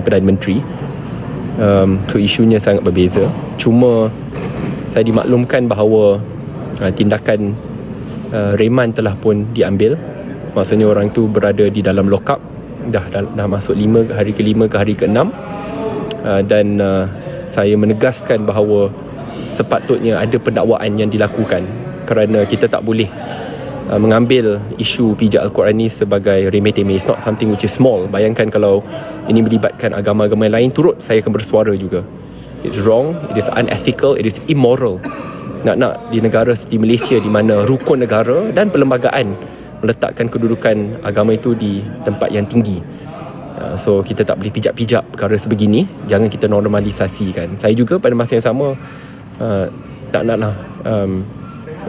Perdana Menteri. So isunya sangat berbeza. Cuma saya dimaklumkan bahawa tindakan reman telah pun diambil. Maksudnya orang tu berada di dalam lock up, dah masuk hari ke-5 ke hari ke-6, dan saya menegaskan bahawa sepatutnya ada pendakwaan yang dilakukan, kerana kita tak boleh mengambil isu pijak Al-Quran ni sebagai remeh-temeh. It's not something which is small. Bayangkan kalau ini melibatkan agama-agama lain, turut saya akan bersuara juga. It's wrong, it is unethical, it is immoral. Nak di negara seperti Malaysia, di mana rukun negara dan perlembagaan meletakkan kedudukan agama itu di tempat yang tinggi. So kita tak boleh pijak-pijak perkara sebegini. Jangan kita normalisasikan. Saya juga pada masa yang sama tak naklah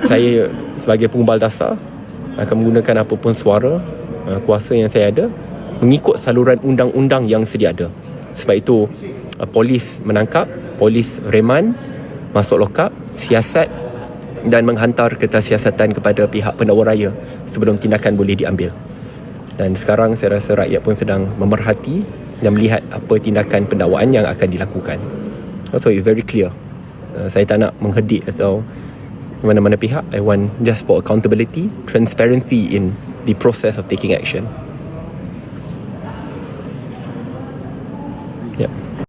saya sebagai pengumbal dasar akan menggunakan apa pun suara kuasa yang saya ada mengikut saluran undang-undang yang sedia ada. Sebab itu polis menangkap, polis reman, masuk lokap, siasat dan menghantar ketasiasatan kepada pihak pendakwa raya sebelum tindakan boleh diambil. Dan sekarang saya rasa rakyat pun sedang memerhati dan melihat apa tindakan pendakwaan yang akan dilakukan. So it's very clear. Saya tak nak menghedik atau mana-mana pihak. I want just for accountability, transparency in the process of taking action.